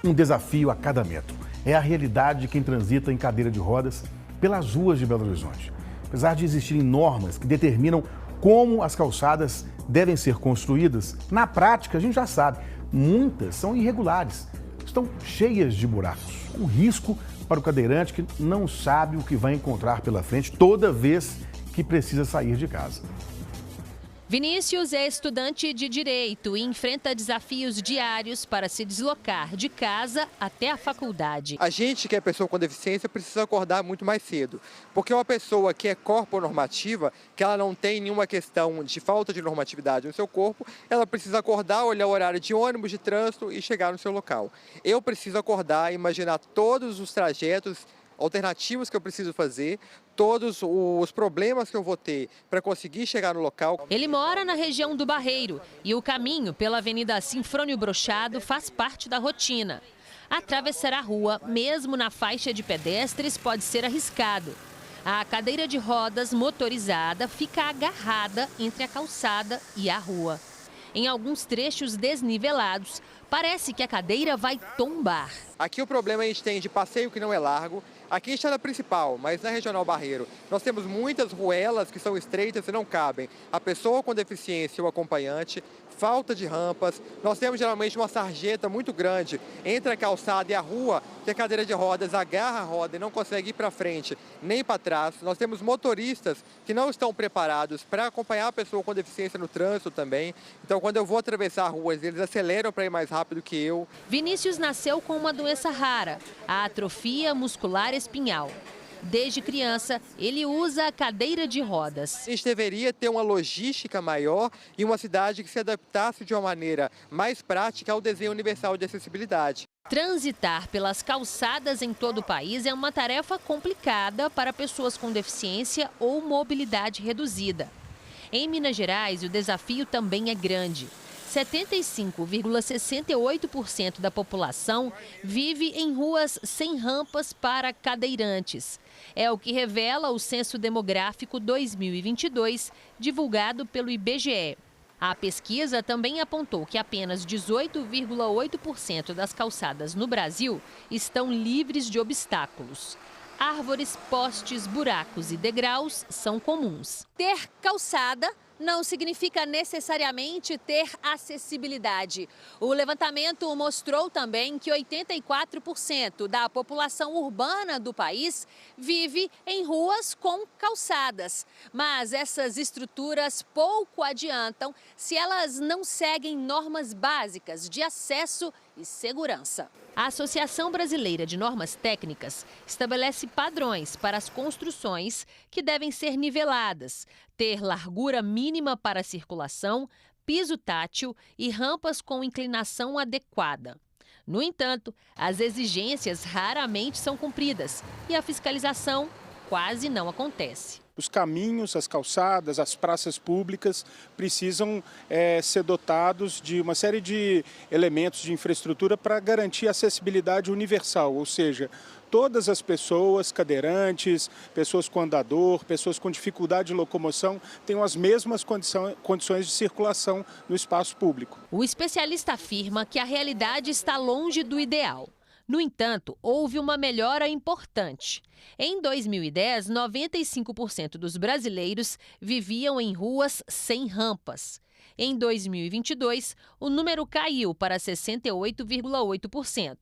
Um desafio a cada metro. É a realidade de quem transita em cadeira de rodas pelas ruas de Belo Horizonte. Apesar de existirem normas que determinam como as calçadas devem ser construídas, na prática a gente já sabe, muitas são irregulares, estão cheias de buracos. Um risco para o cadeirante que não sabe o que vai encontrar pela frente toda vez que precisa sair de casa. Vinícius é estudante de Direito e enfrenta desafios diários para se deslocar de casa até a faculdade. A gente que é pessoa com deficiência precisa acordar muito mais cedo, porque uma pessoa que é corponormativa, que ela não tem nenhuma questão de falta de normatividade no seu corpo, ela precisa acordar, olhar o horário de ônibus, de trânsito e chegar no seu local. Eu preciso acordar, imaginar todos os trajetos alternativos que eu preciso fazer, todos os problemas que eu vou ter para conseguir chegar no local. Ele mora na região do Barreiro e o caminho pela Avenida Sinfrônio Brochado faz parte da rotina. Atravessar a rua, mesmo na faixa de pedestres, pode ser arriscado. A cadeira de rodas motorizada fica agarrada entre a calçada e a rua. Em alguns trechos desnivelados, parece que a cadeira vai tombar. Aqui o problema a gente tem de passeio que não é largo. Aqui a gente está na principal, mas na Regional Barreiro, nós temos muitas ruelas que são estreitas e não cabem. A pessoa com deficiência e o acompanhante, falta de rampas. Nós temos geralmente uma sarjeta muito grande entre a calçada e a rua, que a cadeira de rodas agarra a roda e não consegue ir para frente nem para trás. Nós temos motoristas que não estão preparados para acompanhar a pessoa com deficiência no trânsito também. Então, quando eu vou atravessar ruas, eles aceleram para ir mais rápido que eu. Vinícius nasceu com uma doença rara, a atrofia muscular espinhal. Desde criança, ele usa a cadeira de rodas. A gente deveria ter uma logística maior e uma cidade que se adaptasse de uma maneira mais prática ao desenho universal de acessibilidade. Transitar pelas calçadas em todo o país é uma tarefa complicada para pessoas com deficiência ou mobilidade reduzida. Em Minas Gerais, o desafio também é grande. 75,68% da população vive em ruas sem rampas para cadeirantes. É o que revela o Censo Demográfico 2022, divulgado pelo IBGE. A pesquisa também apontou que apenas 18,8% das calçadas no Brasil estão livres de obstáculos. Árvores, postes, buracos e degraus são comuns. Ter calçada não significa necessariamente ter acessibilidade. O levantamento mostrou também que 84% da população urbana do país vive em ruas com calçadas. Mas essas estruturas pouco adiantam se elas não seguem normas básicas de acesso e segurança. A Associação Brasileira de Normas Técnicas estabelece padrões para as construções que devem ser niveladas, ter largura mínima para circulação, piso tátil e rampas com inclinação adequada. No entanto, as exigências raramente são cumpridas e a fiscalização quase não acontece. Os caminhos, as calçadas, as praças públicas precisam ser dotados de uma série de elementos de infraestrutura para garantir acessibilidade universal, ou seja, todas as pessoas cadeirantes, pessoas com andador, pessoas com dificuldade de locomoção tenham as mesmas condições de circulação no espaço público. O especialista afirma que a realidade está longe do ideal. No entanto, houve uma melhora importante. Em 2010, 95% dos brasileiros viviam em ruas sem rampas. Em 2022, o número caiu para 68,8%.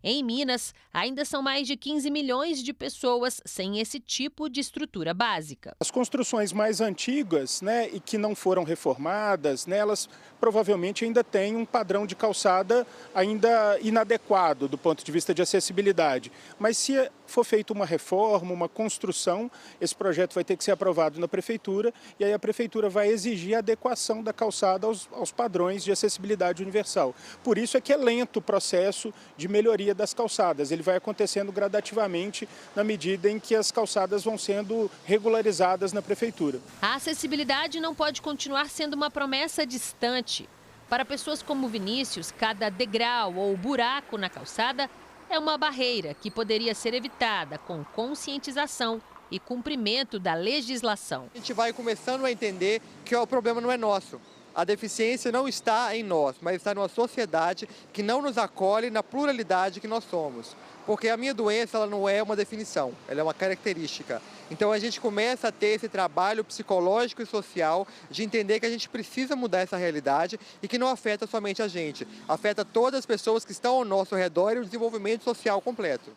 Em Minas, ainda são mais de 15 milhões de pessoas sem esse tipo de estrutura básica. As construções mais antigas, e que não foram reformadas, elas provavelmente ainda têm um padrão de calçada ainda inadequado do ponto de vista de acessibilidade. Mas se for feita uma reforma, uma construção, esse projeto vai ter que ser aprovado na prefeitura e aí a prefeitura vai exigir a adequação da calçada aos padrões de acessibilidade universal. Por isso é que é lento o processo de melhoria das calçadas. Ele vai acontecendo gradativamente na medida em que as calçadas vão sendo regularizadas na prefeitura. A acessibilidade não pode continuar sendo uma promessa distante. Para pessoas como Vinícius, cada degrau ou buraco na calçada é uma barreira que poderia ser evitada com conscientização e cumprimento da legislação. A gente vai começando a entender que o problema não é nosso. A deficiência não está em nós, mas está numa sociedade que não nos acolhe na pluralidade que nós somos. Porque a minha doença, ela não é uma definição, ela é uma característica. Então a gente começa a ter esse trabalho psicológico e social de entender que a gente precisa mudar essa realidade e que não afeta somente a gente, afeta todas as pessoas que estão ao nosso redor e o desenvolvimento social completo.